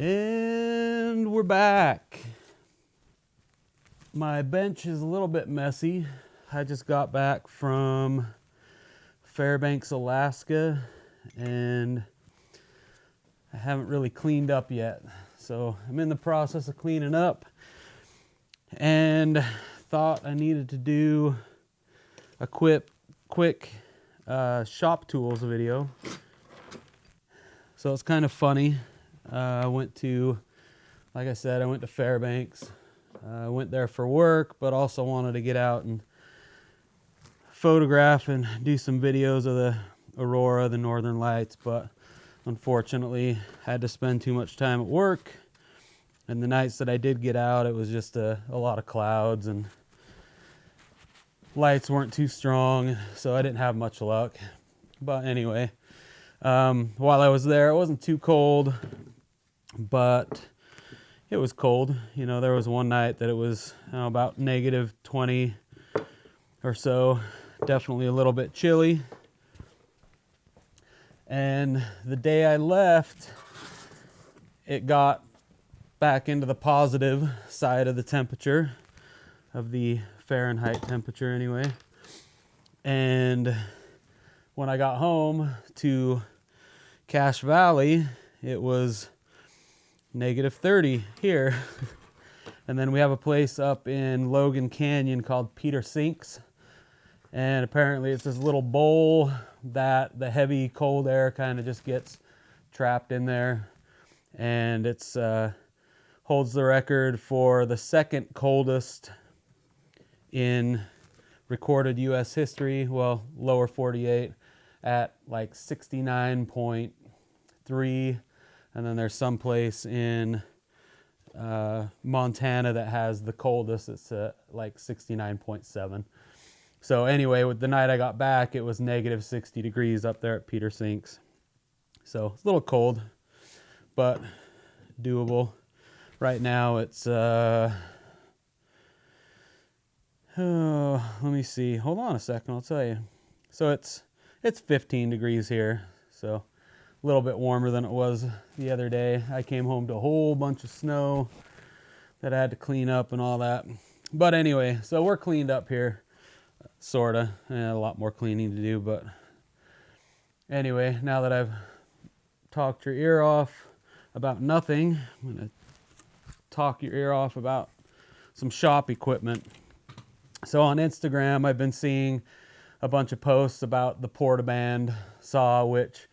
And we're back. My bench is a little bit messy. I just got back from Fairbanks, Alaska, and I haven't really cleaned up yet. So I'm in the process of cleaning up and thought I needed to do a quick shop tools video. So it's kind of funny. I went to, like I said, I went to Fairbanks. I went there for work, but also wanted to get out and photograph and do some videos of the aurora, the northern lights, but unfortunately had to spend too much time at work. And the nights that I did get out, it was just a lot of clouds and lights weren't too strong, so I didn't have much luck. But anyway, while I was there, it wasn't too cold, but it was cold. You know, there was one night that it was about -20 or so, definitely a little bit chilly. And the day I left, it got back into the positive side of the temperature, of the Fahrenheit temperature anyway. And when I got home to Cache Valley, it was -30 here. And then we have a place up in Logan Canyon called Peter Sinks. And apparently it's this little bowl that the heavy cold air kind of just gets trapped in there. And it's holds the record for the second coldest in recorded U.S. history. Well, lower 48 at like 69.3. And then there's some place in Montana that has the coldest. It's like 69.7. So anyway, with the night I got back, it was -60 degrees up there at Peter Sinks. So it's a little cold, but doable. Right now it's, let me see. Hold on a second, I'll tell you. So it's 15 degrees here. So a little bit warmer than it was the other day. I came home to a whole bunch of snow that I had to clean up and all that. But anyway, so we're cleaned up here, sorta. A lot more cleaning to do, but anyway, now that I've talked your ear off about nothing, I'm gonna talk your ear off about some shop equipment. So on Instagram, I've been seeing a bunch of posts about the Portaband saw, which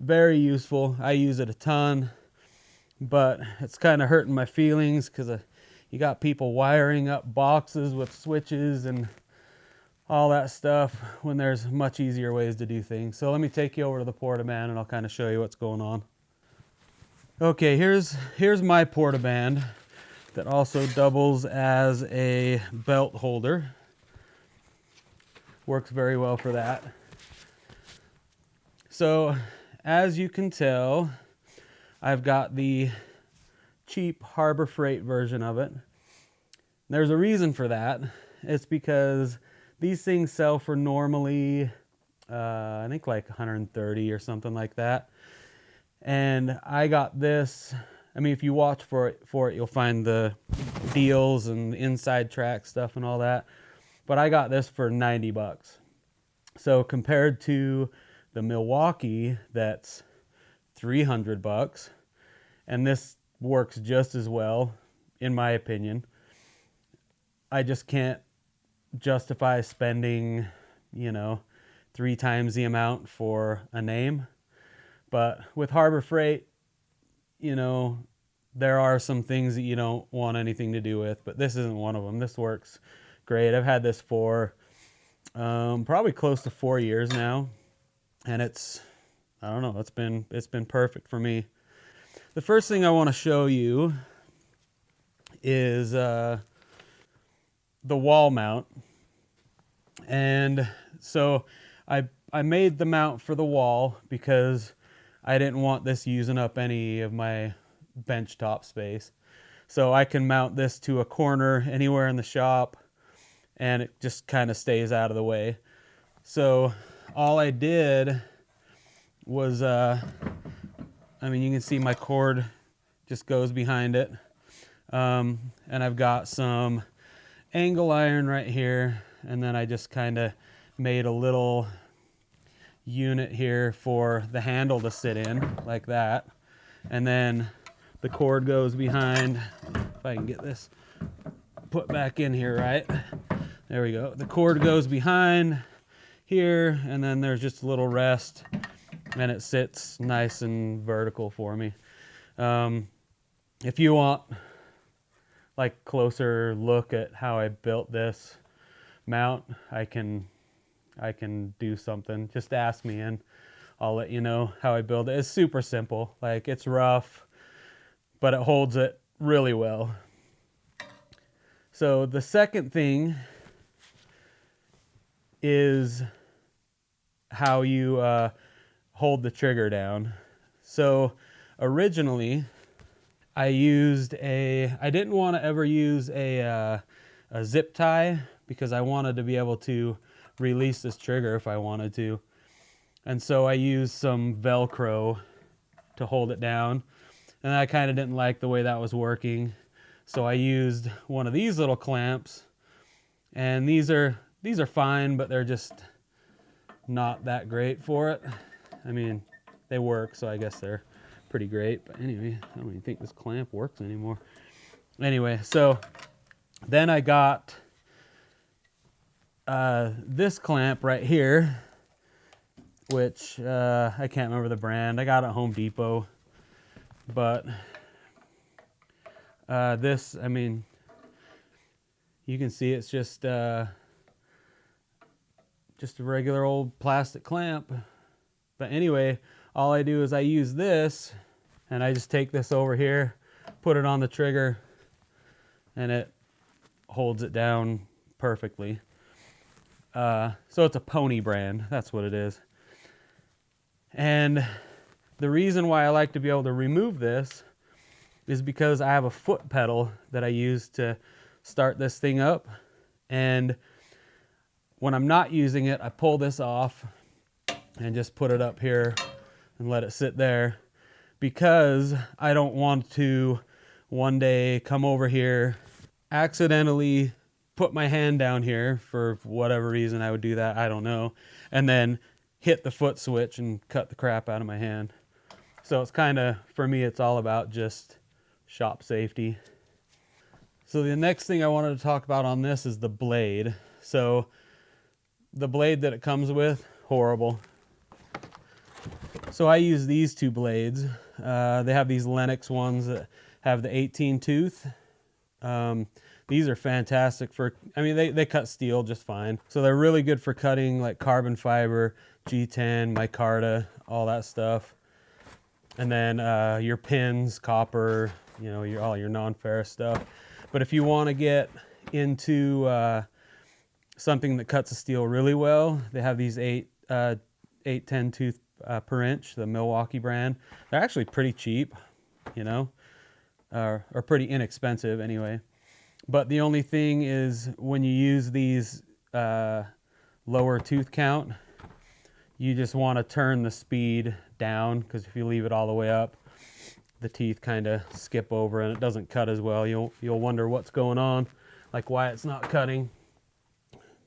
very useful. I use it a ton, but it's kind of hurting my feelings because you got people wiring up boxes with switches and all that stuff when there's much easier ways to do things. So let me take you over to the Portaband and I'll kind of show you what's going on. Okay, here's my Portaband that also doubles as a belt holder. Works very well for that. So as you can tell, I've got the cheap Harbor Freight version of it. There's a reason for that. It's because these things sell for normally, I think like $130 or something like that. And I got this, I mean, if you watch for it, you'll find the deals and the inside track stuff and all that. But I got this for 90 bucks. So compared to the Milwaukee, that's 300 bucks. And this works just as well, in my opinion. I just can't justify spending, 3 times the amount for a name. But with Harbor Freight, there are some things that you don't want anything to do with, but this isn't one of them. This works great. I've had this for probably close to 4 years now, and it's been perfect for me. The first thing I want to show you is the wall mount. And so I made the mount for the wall because I didn't want this using up any of my bench top space. So I can mount this to a corner anywhere in the shop and it just kind of stays out of the way. So all I did was, you can see my cord just goes behind it. And I've got some angle iron right here, and then I just kind of made a little unit here for the handle to sit in, like that. And then the cord goes behind, if I can get this put back in here right. There we go. The cord goes behind here, and then there's just a little rest, and it sits nice and vertical for me. If you want like closer look at how I built this mount, I can do something. Just ask me and I'll let you know how I build it. It's super simple. Like, it's rough, but it holds it really well. So the second thing is how you hold the trigger down. So originally I didn't want to ever use a zip tie, because I wanted to be able to release this trigger if I wanted to. And so I used some Velcro to hold it down, and I kind of didn't like the way that was working. So I used one of these little clamps, and these are fine, but they're just not that great for it. I mean, they work, so I guess they're pretty great. But anyway, I don't even think this clamp works anymore. Anyway, so then I got this clamp right here, which I can't remember the brand. I got it at Home Depot. But this, I mean, you can see it's just a regular old plastic clamp. But anyway, all I do is I use this, and I just take this over here, put it on the trigger, and it holds it down perfectly. So it's a Pony brand, that's what it is. And the reason why I like to be able to remove this is because I have a foot pedal that I use to start this thing up. And when I'm not using it, I pull this off and just put it up here and let it sit there, because I don't want to one day come over here, accidentally put my hand down here for whatever reason I would do that, I don't know, and then hit the foot switch and cut the crap out of my hand. So it's kind of, for me, it's all about just shop safety. So the next thing I wanted to talk about on this is the blade. So the blade that it comes with, horrible. So I use these two blades. They have these Lennox ones that have the 18 tooth. These are fantastic for, I mean, they cut steel just fine. So they're really good for cutting like carbon fiber, G10, micarta, all that stuff. And then your pins, copper, you know, all your non-ferrous stuff. But if you want to get into something that cuts the steel really well, they have these 810 tooth per inch, the Milwaukee brand. They're actually pretty cheap, you know, or pretty inexpensive anyway. But the only thing is, when you use these lower tooth count, you just want to turn the speed down, because if you leave it all the way up, the teeth kind of skip over and it doesn't cut as well. You'll wonder what's going on, like why it's not cutting.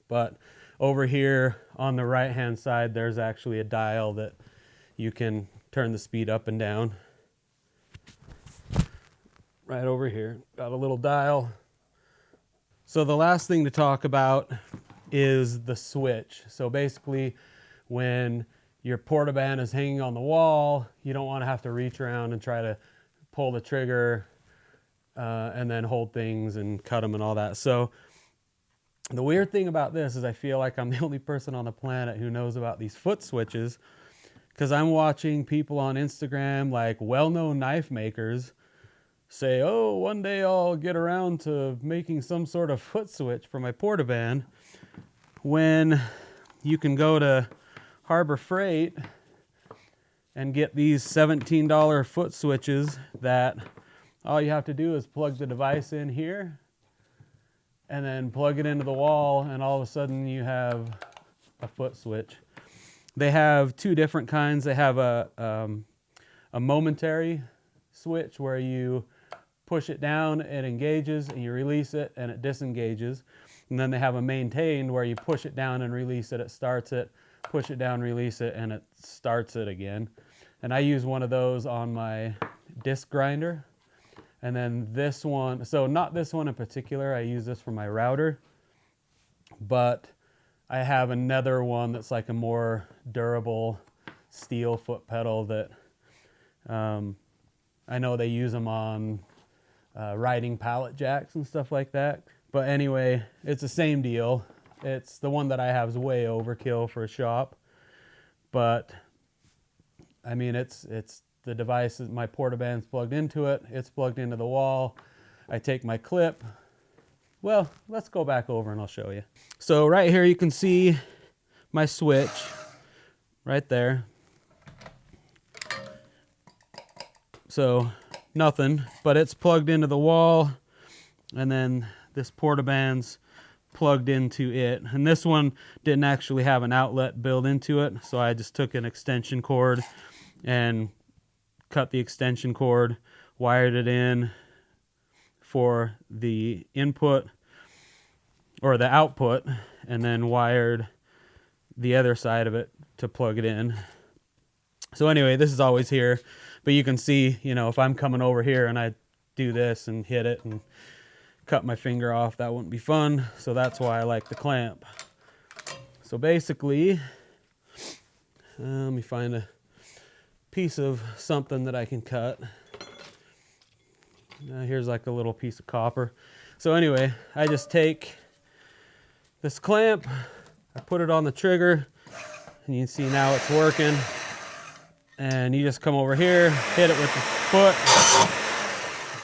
But over here on the right hand side, there's actually a dial that you can turn the speed up and down. Right over here, got a little dial. So the last thing to talk about is the switch. So basically, when your Portaband is hanging on the wall, you don't want to have to reach around and try to pull the trigger and then hold things and cut them and all that. So the weird thing about this is I feel like I'm the only person on the planet who knows about these foot switches, because I'm watching people on Instagram, like well-known knife makers, say, oh, one day I'll get around to making some sort of foot switch for my Portaband, when you can go to Harbor Freight and get these $17 foot switches that all you have to do is plug the device in here and then plug it into the wall, and all of a sudden you have a foot switch. They have two different kinds. They have a Momentary switch where you push it down, it engages, and you release it, and it disengages. And then they have a maintained where you push it down and release it, it starts it, push it down, release it, and it starts it again. And I use one of those on my disc grinder. And then this one, so not this one in particular, I use this for my router, but I have another one that's like a more durable steel foot pedal that I know they use them on riding pallet jacks and stuff like that. But anyway, it's the same deal. It's the one that I have is way overkill for a shop, but I mean, it's the device, my Portaband's plugged into it. It's plugged into the wall. I take my clip. Well, let's go back over and I'll show you. So right here you can see my switch right there. So nothing, but it's plugged into the wall, and then this Portaband's plugged into it. And this one didn't actually have an outlet built into it, so I just took an extension cord and cut the extension cord, wired it in for the input or the output, and then wired the other side of it to plug it in. So anyway, this is always here, but you can see, you know, if I'm coming over here and I do this and hit it and cut my finger off, that wouldn't be fun. So that's why I like the clamp. So basically, let me find a piece of something that I can cut. Here's like a little piece of copper. So anyway, I just take this clamp, I put it on the trigger, and you can see now it's working. And you just come over here, hit it with the foot,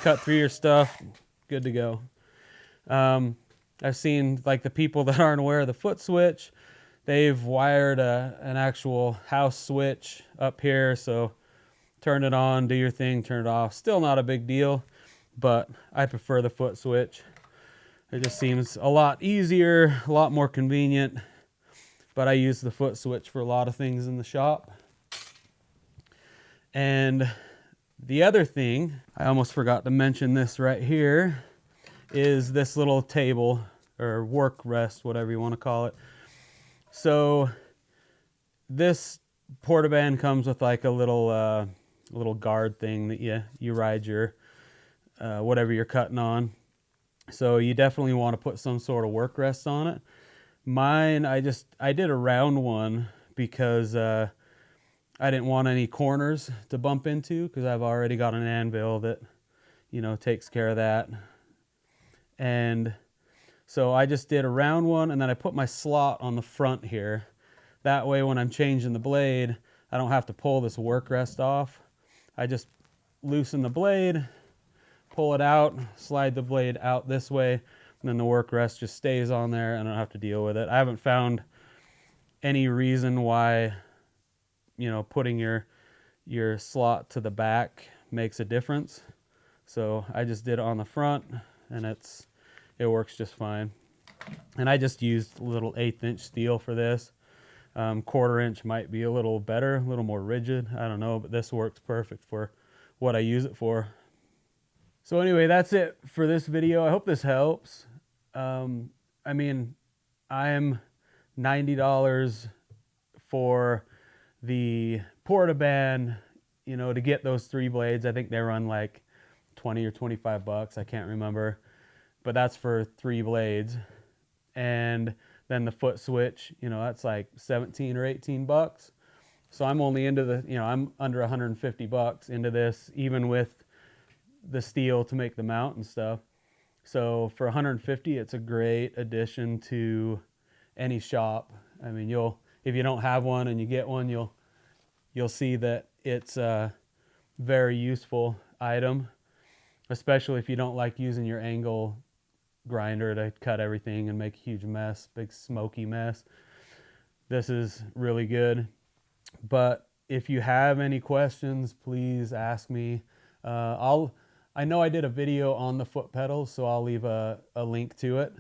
cut through your stuff, good to go. I've seen like the people that aren't aware of the foot switch, they've wired an actual house switch up here, so turn it on, do your thing, turn it off. Still not a big deal, but I prefer the foot switch. It just seems a lot easier, a lot more convenient, but I use the foot switch for a lot of things in the shop. And the other thing, I almost forgot to mention this right here, is this little table or work rest, whatever you want to call it. So this Portaband comes with like a little guard thing that you ride your whatever you're cutting on. So you definitely want to put some sort of work rest on it. Mine, I did a round one because I didn't want any corners to bump into, because I've already got an anvil that, you know, takes care of that. And so I just did a round one, and then I put my slot on the front here. That way when I'm changing the blade, I don't have to pull this work rest off. I just loosen the blade, pull it out, slide the blade out this way, and then the work rest just stays on there and I don't have to deal with it. I haven't found any reason why, you know, putting your slot to the back makes a difference. So I just did it on the front, and it works just fine. And I just used a little 1/8 inch steel for this. 1/4 inch might be a little better, a little more rigid, I don't know, but this works perfect for what I use it for. So anyway, that's it for this video. I hope this helps. I mean, I'm $90 for the Portaband, you know, to get those 3 blades. I think they run like 20 or 25 bucks, I can't remember, but that's for 3 blades. And then the foot switch, you know, that's like 17 or 18 bucks. So I'm only into the, you know, I'm under 150 bucks into this, even with the steel to make the mount and stuff. So for 150, it's a great addition to any shop. I mean, if you don't have one and you get one, you'll see that it's a very useful item, especially if you don't like using your angle grinder to cut everything and make a huge mess, big smoky mess. This is really good. But if you have any questions, please ask me. I know I did a video on the foot pedals, so I'll leave a link to it.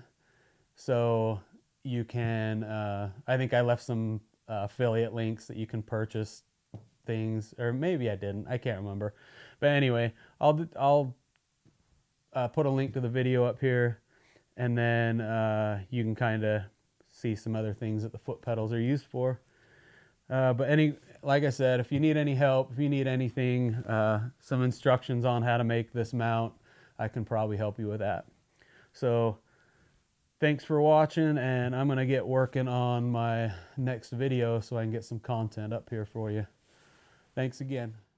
So you can, I think I left some affiliate links that you can purchase things, or maybe I didn't, I can't remember. But anyway, I'll put a link to the video up here, and then you can kind of see some other things that the foot pedals are used for. But like I said, if you need any help, if you need anything, some instructions on how to make this mount, I can probably help you with that. So thanks for watching, and I'm going to get working on my next video so I can get some content up here for you. Thanks again.